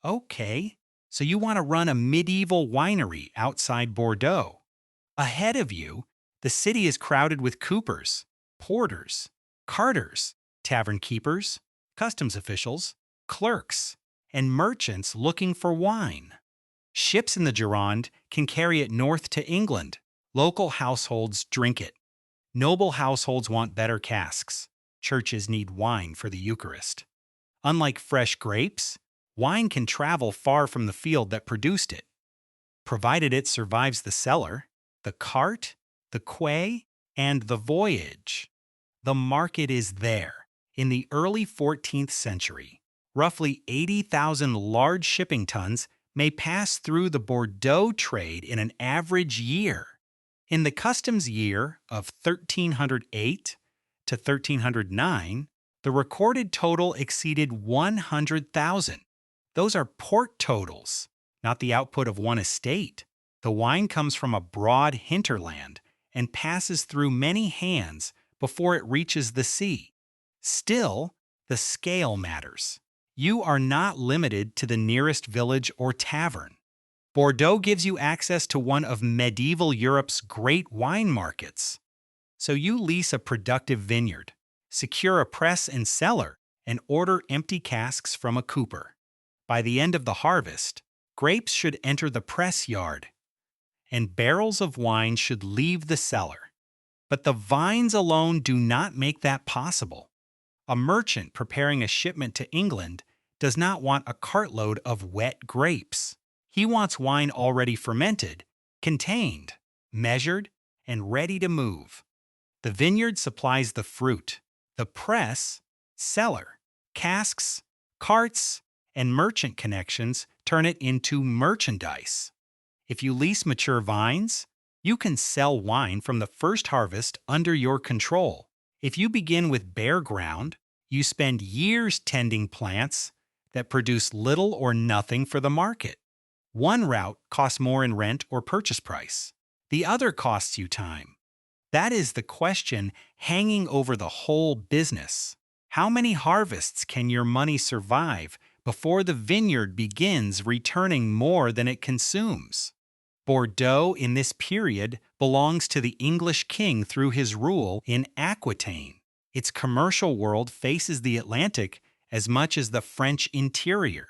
Okay, so you want to run a medieval winery outside Bordeaux. Ahead of you, the city is crowded with coopers, porters, carters, tavern keepers, customs officials, clerks, and merchants looking for wine. Ships in the Gironde can carry it north to England. Local households drink it. Noble households want better casks. Churches need wine for the Eucharist. Unlike fresh grapes, wine can travel far from the field that produced it, provided it survives the cellar, the cart, the quay, and the voyage. The market is there. In the early 14th century, roughly 80,000 large shipping tons may pass through the Bordeaux trade in an average year. In the customs year of 1308 to 1309, the recorded total exceeded 100,000. Those are port totals, not the output of one estate. The wine comes from a broad hinterland and passes through many hands before it reaches the sea. Still, the scale matters. You are not limited to the nearest village or tavern. Bordeaux gives you access to one of medieval Europe's great wine markets. So you lease a productive vineyard, secure a press and cellar, and order empty casks from a cooper. By the end of the harvest, grapes should enter the press yard, and barrels of wine should leave the cellar. But the vines alone do not make that possible. A merchant preparing a shipment to England does not want a cartload of wet grapes. He wants wine already fermented, contained, measured, and ready to move. The vineyard supplies the fruit. The press, cellar, casks, carts, and merchant connections turn it into merchandise. If you lease mature vines, you can sell wine from the first harvest under your control. If you begin with bare ground, you spend years tending plants that produce little or nothing for the market. One route costs more in rent or purchase price. The other costs you time. That is the question hanging over the whole business. How many harvests can your money survive before the vineyard begins returning more than it consumes? Bordeaux in this period belongs to the English king through his rule in Aquitaine. Its commercial world faces the Atlantic as much as the French interior.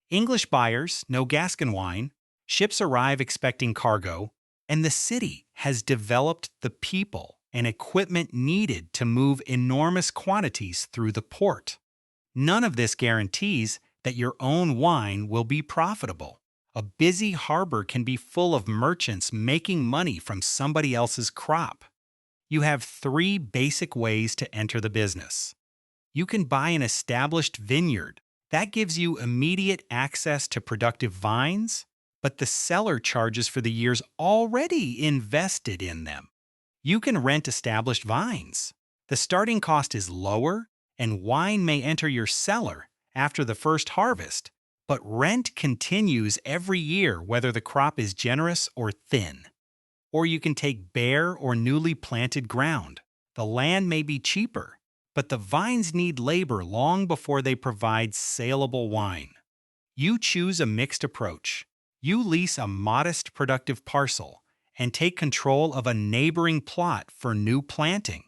English buyers know Gascon wine, ships arrive expecting cargo, and the city has developed the people and equipment needed to move enormous quantities through the port. None of this guarantees that your own wine will be profitable. A busy harbor can be full of merchants making money from somebody else's crop. You have three basic ways to enter the business. You can buy an established vineyard. That gives you immediate access to productive vines, but the seller charges for the years already invested in them. You can rent established vines. The starting cost is lower, and wine may enter your cellar after the first harvest, but rent continues every year whether the crop is generous or thin. Or you can take bare or newly planted ground. The land may be cheaper, but the vines need labor long before they provide saleable wine. You choose a mixed approach. You lease a modest productive parcel and take control of a neighboring plot for new planting.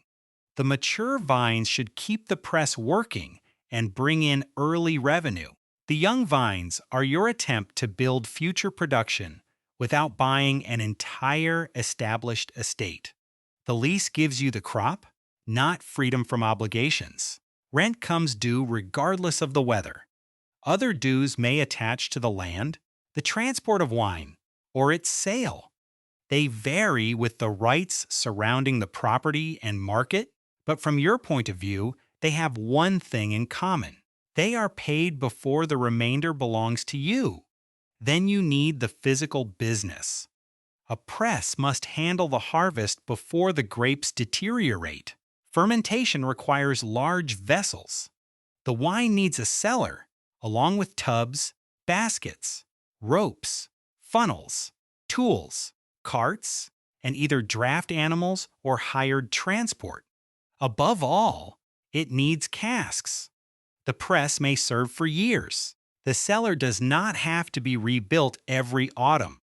The mature vines should keep the press working and bring in early revenue. The young vines are your attempt to build future production without buying an entire established estate. The lease gives you the crop, not freedom from obligations. Rent comes due regardless of the weather. Other dues may attach to the land, the transport of wine, or its sale. They vary with the rights surrounding the property and market, but from your point of view, they have one thing in common. They are paid before the remainder belongs to you. Then you need the physical business. A press must handle the harvest before the grapes deteriorate. Fermentation requires large vessels. The wine needs a cellar, along with tubs, baskets, ropes, funnels, tools, carts, and either draft animals or hired transport. Above all, it needs casks. The press may serve for years. The cellar does not have to be rebuilt every autumn.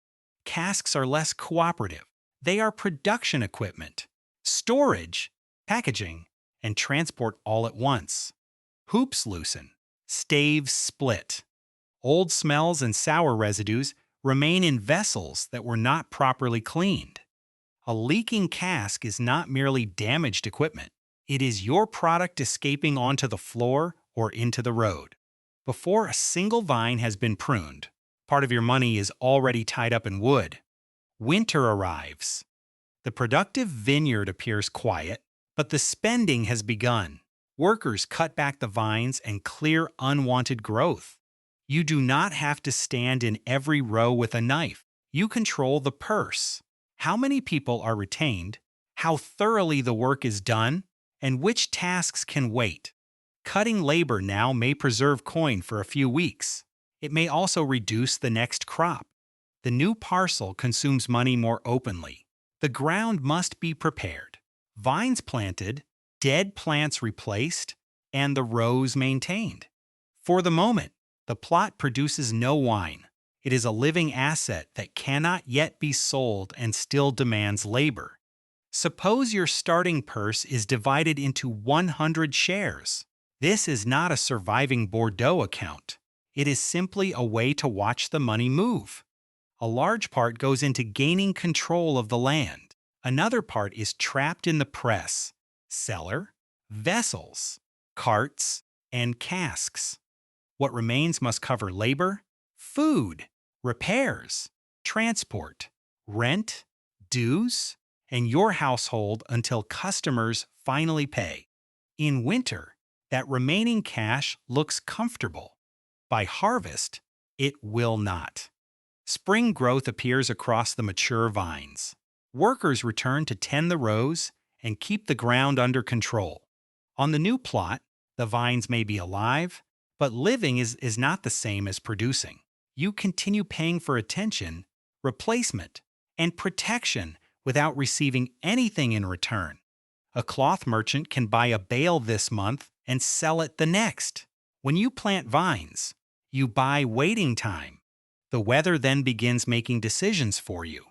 Casks are less cooperative. They are production equipment, storage, packaging, and transport all at once. Hoops loosen, staves split. Old smells and sour residues remain in vessels that were not properly cleaned. A leaking cask is not merely damaged equipment. It is your product escaping onto the floor or into the road. Before a single vine has been pruned, part of your money is already tied up in wood. Winter arrives. The productive vineyard appears quiet, but the spending has begun. Workers cut back the vines and clear unwanted growth. You do not have to stand in every row with a knife. You control the purse. How many people are retained, how thoroughly the work is done, and which tasks can wait. Cutting labor now may preserve coin for a few weeks. It may also reduce the next crop. The new parcel consumes money more openly. The ground must be prepared. Vines planted, dead plants replaced, and the rows maintained. For the moment, the plot produces no wine. It is a living asset that cannot yet be sold and still demands labor. Suppose your starting purse is divided into 100 shares. This is not a surviving Bordeaux account. It is simply a way to watch the money move. A large part goes into gaining control of the land. Another part is trapped in the press, cellar, vessels, carts, and casks. What remains must cover labor, food, repairs, transport, rent, dues, and your household until customers finally pay. In winter, that remaining cash looks comfortable. By harvest, it will not. Spring growth appears across the mature vines. Workers return to tend the rows and keep the ground under control. On the new plot, the vines may be alive, but living is not the same as producing. You continue paying for attention, replacement, and protection without receiving anything in return. A cloth merchant can buy a bale this month and sell it the next. When you plant vines, you buy waiting time. The weather then begins making decisions for you.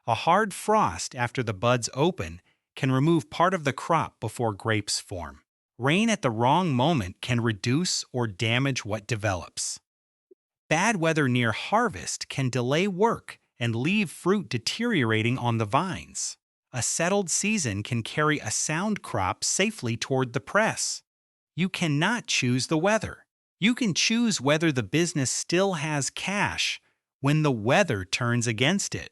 A hard frost after the buds open can remove part of the crop before grapes form. Rain at the wrong moment can reduce or damage what develops. Bad weather near harvest can delay work and leave fruit deteriorating on the vines. A settled season can carry a sound crop safely toward the press. You cannot choose the weather. You can choose whether the business still has cash when the weather turns against it.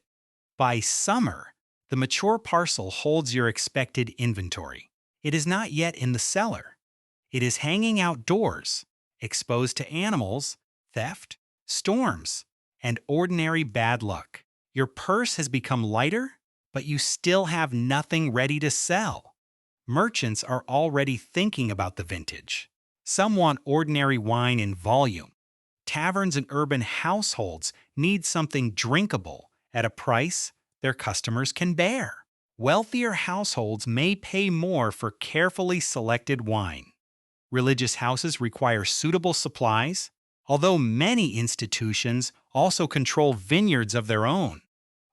By summer, the mature parcel holds your expected inventory. It is not yet in the cellar. It is hanging outdoors, exposed to animals, theft, storms, and ordinary bad luck. Your purse has become lighter, but you still have nothing ready to sell. Merchants are already thinking about the vintage. Some want ordinary wine in volume. Taverns and urban households need something drinkable at a price their customers can bear. Wealthier households may pay more for carefully selected wine. Religious houses require suitable supplies, although many institutions also control vineyards of their own.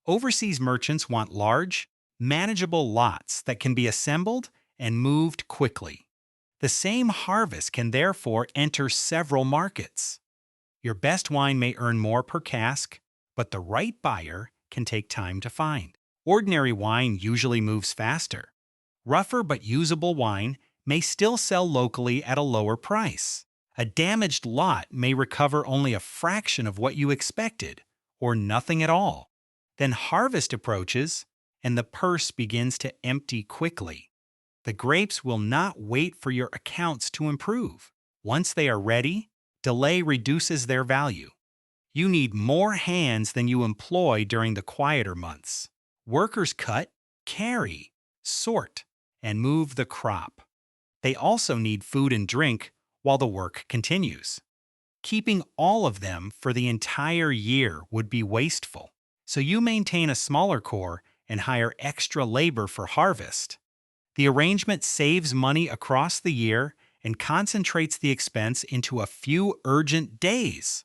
Overseas merchants want large, manageable lots that can be assembled and moved quickly. The same harvest can therefore enter several markets. Your best wine may earn more per cask, but the right buyer can take time to find. Ordinary wine usually moves faster. Rougher but usable wine may still sell locally at a lower price. A damaged lot may recover only a fraction of what you expected, or nothing at all. Then harvest approaches, and the purse begins to empty quickly. The grapes will not wait for your accounts to improve. Once they are ready, delay reduces their value. You need more hands than you employ during the quieter months. Workers cut, carry, sort, and move the crop. They also need food and drink while the work continues. Keeping all of them for the entire year would be wasteful, so you maintain a smaller core and hire extra labor for harvest. The arrangement saves money across the year and concentrates the expense into a few urgent days.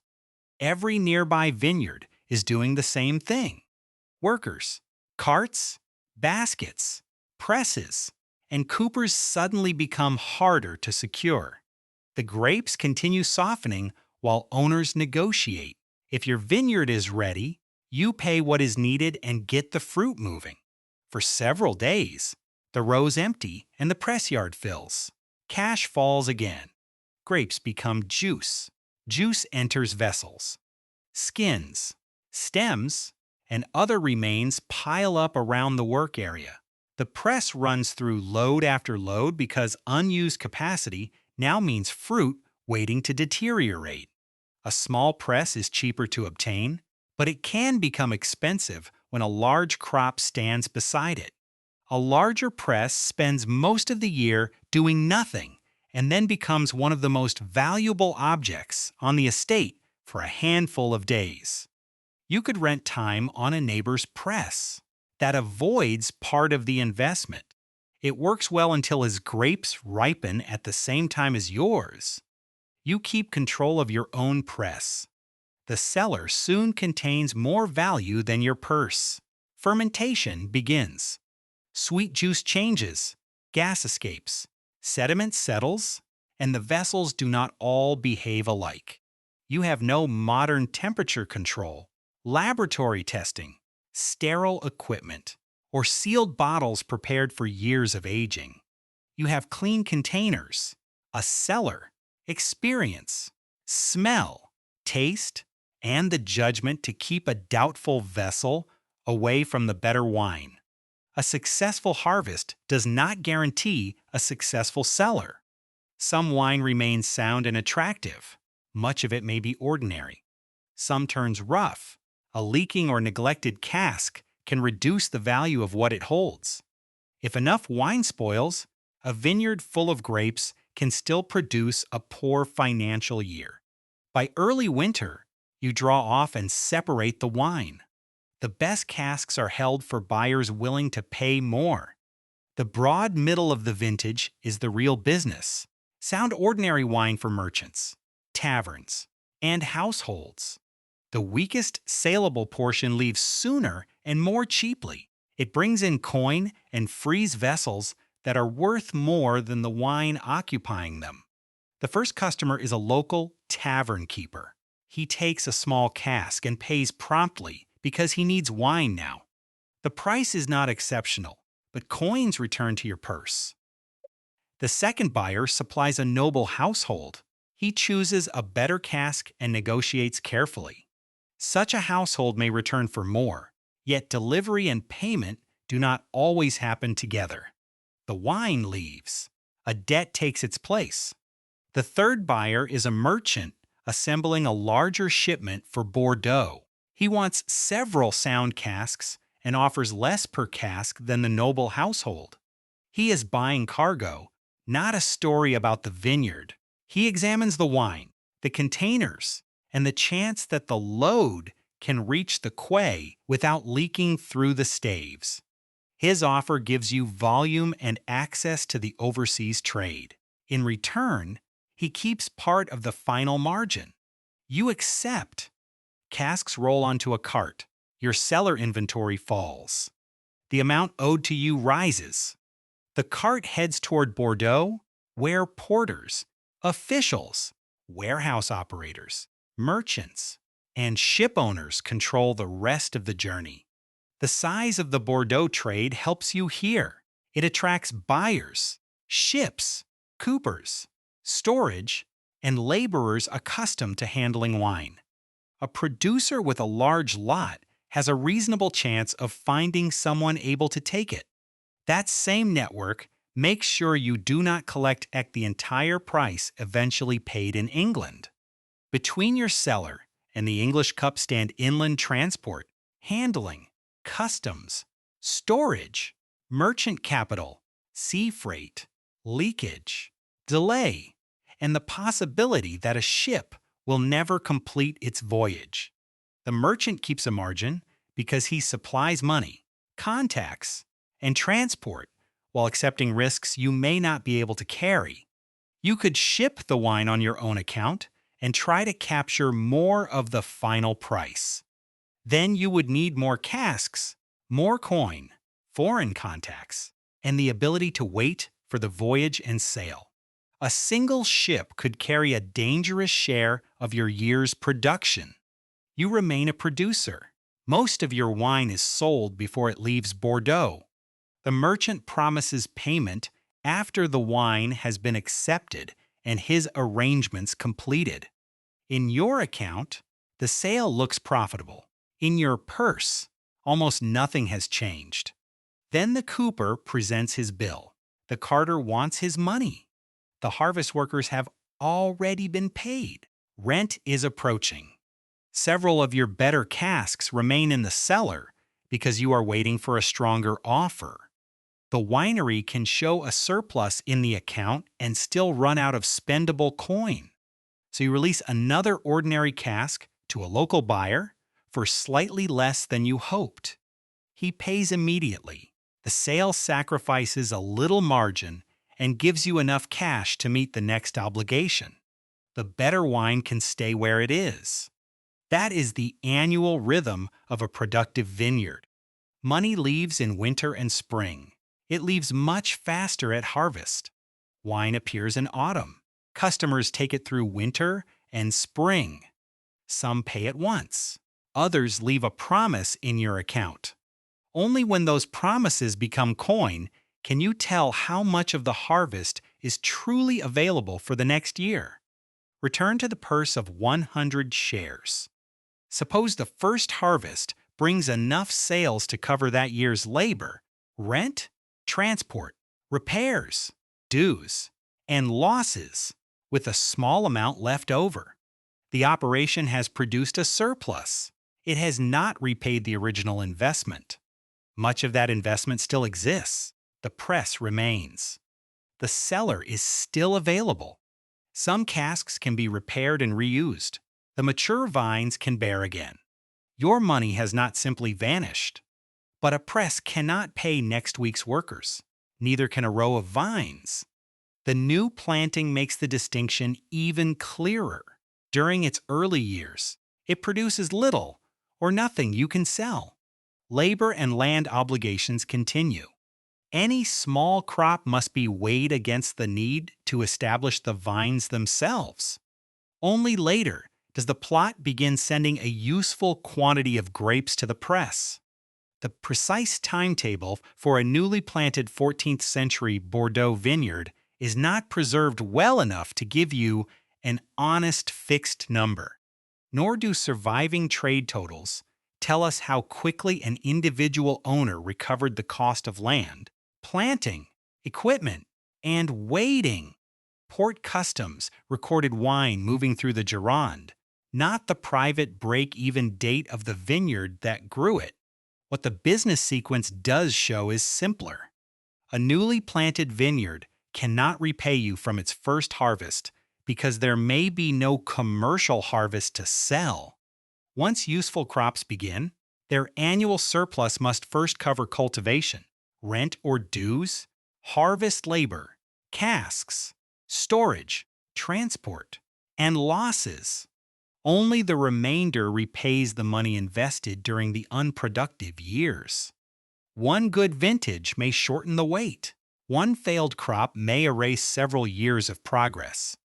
Every nearby vineyard is doing the same thing. Workers, carts, baskets, presses, and coopers suddenly become harder to secure. The grapes continue softening while owners negotiate. If your vineyard is ready, you pay what is needed and get the fruit moving. For several days, the row's empty and the press yard fills. Cash falls again. Grapes become juice. Juice enters vessels. Skins, stems, and other remains pile up around the work area. The press runs through load after load because unused capacity now means fruit waiting to deteriorate. A small press is cheaper to obtain, but it can become expensive when a large crop stands beside it. A larger press spends most of the year doing nothing and then becomes one of the most valuable objects on the estate for a handful of days. You could rent time on a neighbor's press. That avoids part of the investment. It works well until his grapes ripen at the same time as yours. You keep control of your own press. The cellar soon contains more value than your purse. Fermentation begins. Sweet juice changes, gas escapes, sediment settles, and the vessels do not all behave alike. You have no modern temperature control, laboratory testing, sterile equipment, or sealed bottles prepared for years of aging. You have clean containers, a cellar, experience, smell, taste, and the judgment to keep a doubtful vessel away from the better wine. A successful harvest does not guarantee a successful cellar. Some wine remains sound and attractive. Much of it may be ordinary. Some turns rough. A leaking or neglected cask can reduce the value of what it holds. If enough wine spoils, a vineyard full of grapes can still produce a poor financial year. By early winter, you draw off and separate the wine. The best casks are held for buyers willing to pay more. The broad middle of the vintage is the real business. Sound ordinary wine for merchants, taverns, and households. The weakest saleable portion leaves sooner and more cheaply. It brings in coin and frees vessels that are worth more than the wine occupying them. The first customer is a local tavern keeper. He takes a small cask and pays promptly because he needs wine now. The price is not exceptional, but coins return to your purse. The second buyer supplies a noble household. He chooses a better cask and negotiates carefully. Such a household may return for more, yet delivery and payment do not always happen together. The wine leaves. A debt takes its place. The third buyer is a merchant assembling a larger shipment for Bordeaux. He wants several sound casks and offers less per cask than the noble household. He is buying cargo, not a story about the vineyard. He examines the wine, the containers, and the chance that the load can reach the quay without leaking through the staves. His offer gives you volume and access to the overseas trade. In return, he keeps part of the final margin. You accept. Casks roll onto a cart. Your cellar inventory falls. The amount owed to you rises. The cart heads toward Bordeaux, where porters, officials, warehouse operators, merchants, and ship owners control the rest of the journey. The size of the Bordeaux trade helps you here. It attracts buyers, ships, coopers, storage, and laborers accustomed to handling wine. A producer with a large lot has a reasonable chance of finding someone able to take it. That same network makes sure you do not collect the entire price eventually paid in England. Between your cellar and the English cup stand inland transport, handling, customs, storage, merchant capital, sea freight, leakage, delay, and the possibility that a ship will never complete its voyage. The merchant keeps a margin because he supplies money, contacts, and transport while accepting risks you may not be able to carry. You could ship the wine on your own account and try to capture more of the final price. Then you would need more casks, more coin, foreign contacts, and the ability to wait for the voyage and sale. A single ship could carry a dangerous share of your year's production. You remain a producer. Most of your wine is sold before it leaves Bordeaux. The merchant promises payment after the wine has been accepted and his arrangements completed. In your account, the sale looks profitable. In your purse, almost nothing has changed. Then the cooper presents his bill. The carter wants his money. The harvest workers have already been paid. Rent is approaching. Several of your better casks remain in the cellar because you are waiting for a stronger offer. The winery can show a surplus in the account and still run out of spendable coin. So you release another ordinary cask to a local buyer for slightly less than you hoped. He pays immediately. The sale sacrifices a little margin and gives you enough cash to meet the next obligation. The better wine can stay where it is. That is the annual rhythm of a productive vineyard. Money leaves in winter and spring. It leaves much faster at harvest. Wine appears in autumn. Customers take it through winter and spring. Some pay at once. Others leave a promise in your account. Only when those promises become coin can you tell how much of the harvest is truly available for the next year. Return to the purse of 100 shares. Suppose the first harvest brings enough sales to cover that year's labor, rent, transport, repairs, dues, and losses, with a small amount left over. The operation has produced a surplus. It has not repaid the original investment. Much of that investment still exists. The press remains. The cellar is still available. Some casks can be repaired and reused. The mature vines can bear again. Your money has not simply vanished. But a press cannot pay next week's workers. Neither can a row of vines. The new planting makes the distinction even clearer. During its early years, it produces little or nothing you can sell. Labor and land obligations continue. Any small crop must be weighed against the need to establish the vines themselves. Only later does the plot begin sending a useful quantity of grapes to the press. The precise timetable for a newly planted 14th-century Bordeaux vineyard is not preserved well enough to give you an honest fixed number. Nor do surviving trade totals tell us how quickly an individual owner recovered the cost of land, planting, equipment, and waiting. Port customs recorded wine moving through the Gironde, not the private break-even date of the vineyard that grew it. What the business sequence does show is simpler. A newly planted vineyard cannot repay you from its first harvest because there may be no commercial harvest to sell. Once useful crops begin, their annual surplus must first cover cultivation, rent or dues, harvest labor, casks, storage, transport, and losses. Only the remainder repays the money invested during the unproductive years. One good vintage may shorten the wait. One failed crop may erase several years of progress.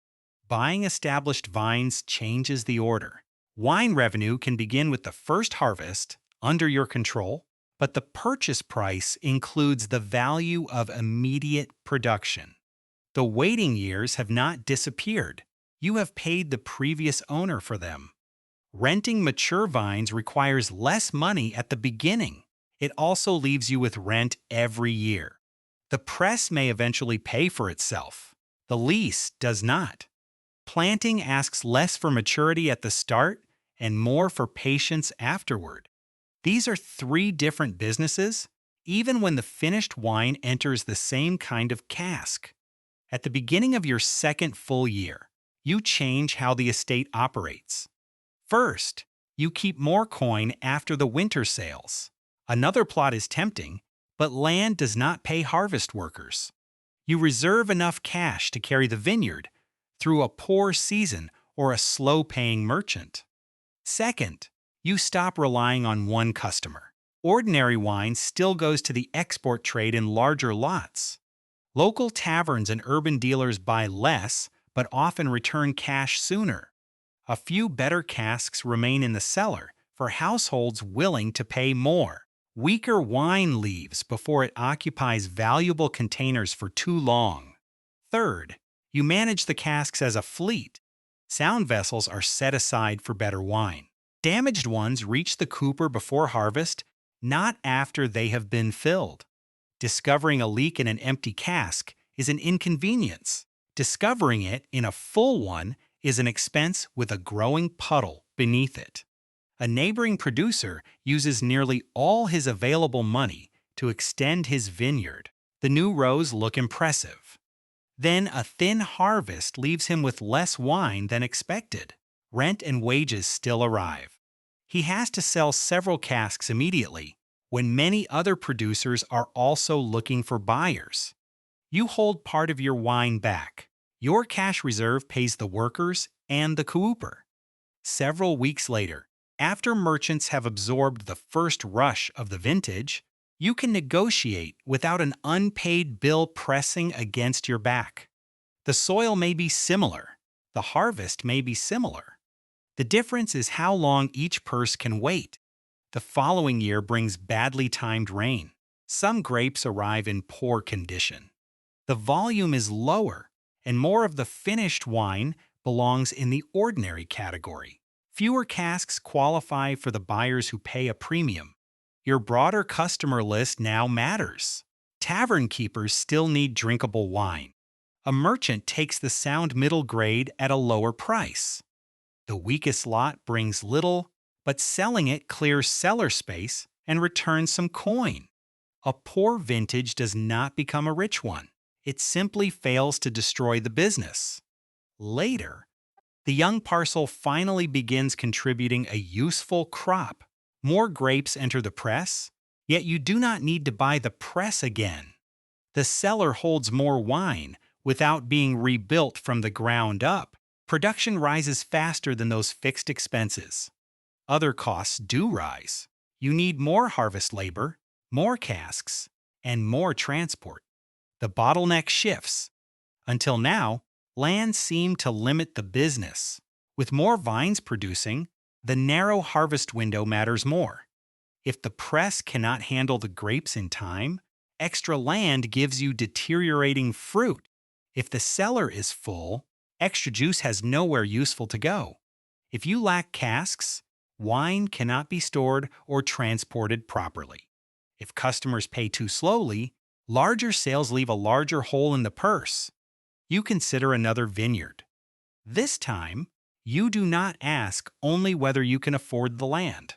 Buying established vines changes the order. Wine revenue can begin with the first harvest, under your control, but the purchase price includes the value of immediate production. The waiting years have not disappeared. You have paid the previous owner for them. Renting mature vines requires less money at the beginning. It also leaves you with rent every year. The press may eventually pay for itself. The lease does not. Planting asks less for maturity at the start and more for patience afterward. These are three different businesses, even when the finished wine enters the same kind of cask. At the beginning of your second full year, you change how the estate operates. First, you keep more coin after the winter sales. Another plot is tempting, but land does not pay harvest workers. You reserve enough cash to carry the vineyard through a poor season or a slow-paying merchant. Second, you stop relying on one customer. Ordinary wine still goes to the export trade in larger lots. Local taverns and urban dealers buy less, but often return cash sooner. A few better casks remain in the cellar for households willing to pay more. Weaker wine leaves before it occupies valuable containers for too long. Third, you manage the casks as a fleet. Sound vessels are set aside for better wine. Damaged ones reach the cooper before harvest, not after they have been filled. Discovering a leak in an empty cask is an inconvenience. Discovering it in a full one is an expense with a growing puddle beneath it. A neighboring producer uses nearly all his available money to extend his vineyard. The new rows look impressive. Then a thin harvest leaves him with less wine than expected. Rent and wages still arrive. He has to sell several casks immediately, when many other producers are also looking for buyers. You hold part of your wine back. Your cash reserve pays the workers and the cooper. Several weeks later, after merchants have absorbed the first rush of the vintage, you can negotiate without an unpaid bill pressing against your back. The soil may be similar. The harvest may be similar. The difference is how long each purse can wait. The following year brings badly timed rain. Some grapes arrive in poor condition. The volume is lower, and more of the finished wine belongs in the ordinary category. Fewer casks qualify for the buyers who pay a premium. Your broader customer list now matters. Tavern keepers still need drinkable wine. A merchant takes the sound middle grade at a lower price. The weakest lot brings little, but selling it clears cellar space and returns some coin. A poor vintage does not become a rich one. It simply fails to destroy the business. Later, the young parcel finally begins contributing a useful crop. More grapes enter the press, yet you do not need to buy the press again. The cellar holds more wine without being rebuilt from the ground up. Production rises faster than those fixed expenses. Other costs do rise. You need more harvest labor, more casks, and more transport. The bottleneck shifts. Until now, land seemed to limit the business. With more vines producing, the narrow harvest window matters more. If the press cannot handle the grapes in time, extra land gives you deteriorating fruit. If the cellar is full, extra juice has nowhere useful to go. If you lack casks, wine cannot be stored or transported properly. If customers pay too slowly, larger sales leave a larger hole in the purse. You consider another vineyard. This time, you do not ask only whether you can afford the land.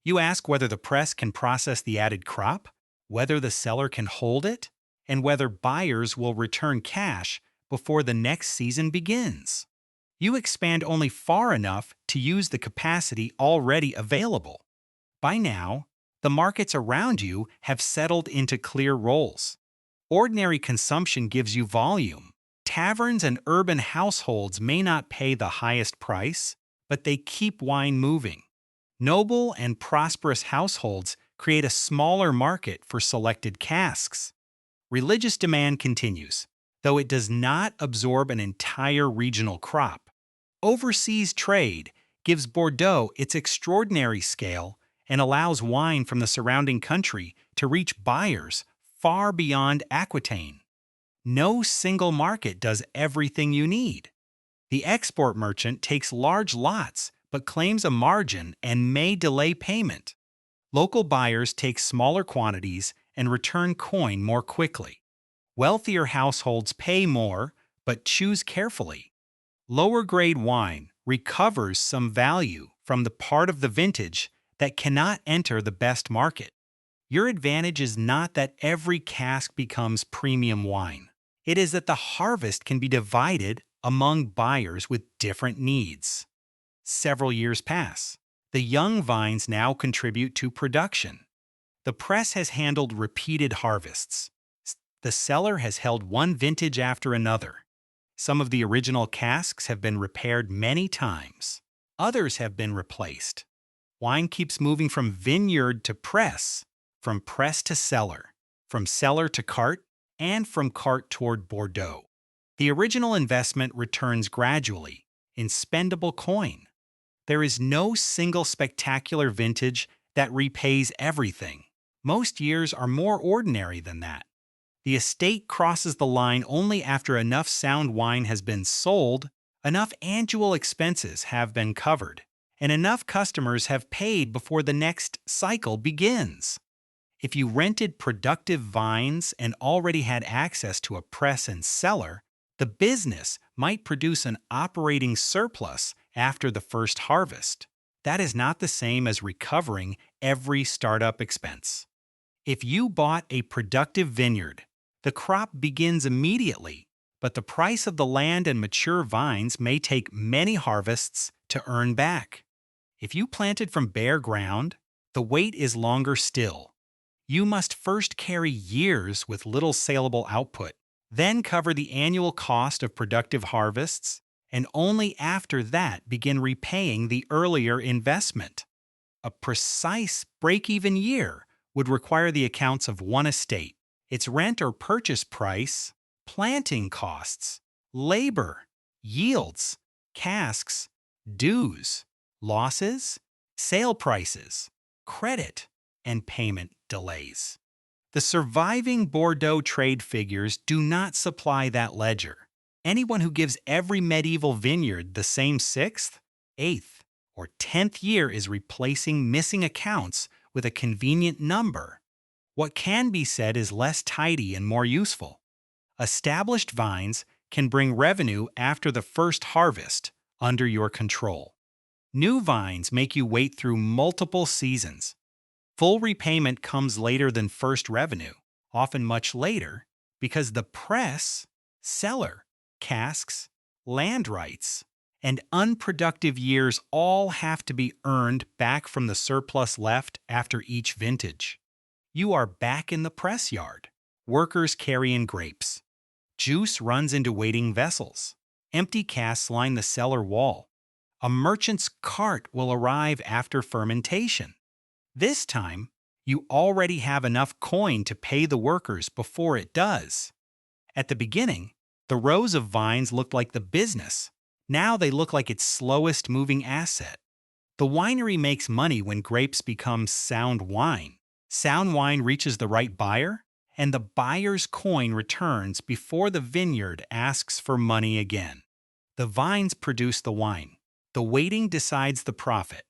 You ask whether the press can process the added crop, whether the cellar can hold it, and whether buyers will return cash before the next season begins. You expand only far enough to use the capacity already available. By now, the markets around you have settled into clear roles. Ordinary consumption gives you volume. Taverns and urban households may not pay the highest price, but they keep wine moving. Noble and prosperous households create a smaller market for selected casks. Religious demand continues, though it does not absorb an entire regional crop. Overseas trade gives Bordeaux its extraordinary scale and allows wine from the surrounding country to reach buyers far beyond Aquitaine. No single market does everything you need. The export merchant takes large lots but claims a margin and may delay payment. Local buyers take smaller quantities and return coin more quickly. Wealthier households pay more but choose carefully. Lower grade wine recovers some value from the part of the vintage that cannot enter the best market. Your advantage is not that every cask becomes premium wine. It is that the harvest can be divided among buyers with different needs. Several years pass. The young vines now contribute to production. The press has handled repeated harvests. The cellar has held one vintage after another. Some of the original casks have been repaired many times. Others have been replaced. Wine keeps moving from vineyard to press, from press to cellar, from cellar to cart, and from cart toward Bordeaux. The original investment returns gradually, in spendable coin. There is no single spectacular vintage that repays everything. Most years are more ordinary than that. The estate crosses the line only after enough sound wine has been sold, enough annual expenses have been covered, and enough customers have paid before the next cycle begins. If you rented productive vines and already had access to a press and cellar, the business might produce an operating surplus after the first harvest. That is not the same as recovering every startup expense. If you bought a productive vineyard, the crop begins immediately, but the price of the land and mature vines may take many harvests to earn back. If you planted from bare ground, the wait is longer still. You must first carry years with little saleable output, then cover the annual cost of productive harvests, and only after that begin repaying the earlier investment. A precise break-even year would require the accounts of one estate, its rent or purchase price, planting costs, labor, yields, casks, dues, losses, sale prices, credit, and payment delays. The surviving Bordeaux trade figures do not supply that ledger. Anyone who gives every medieval vineyard the same 6th, 8th, or 10th year is replacing missing accounts with a convenient number. What can be said is less tidy and more useful. Established vines can bring revenue after the first harvest under your control. New vines make you wait through multiple seasons. Full repayment comes later than first revenue, often much later, because the press, cellar, casks, land rights, and unproductive years all have to be earned back from the surplus left after each vintage. You are back in the press yard. Workers carry in grapes. Juice runs into waiting vessels. Empty casks line the cellar wall. A merchant's cart will arrive after fermentation. This time, you already have enough coin to pay the workers before it does. At the beginning, the rows of vines looked like the business. Now they look like its slowest moving asset. The winery makes money when grapes become sound wine. Sound wine reaches the right buyer, and the buyer's coin returns before the vineyard asks for money again. The vines produce the wine. The waiting decides the profit.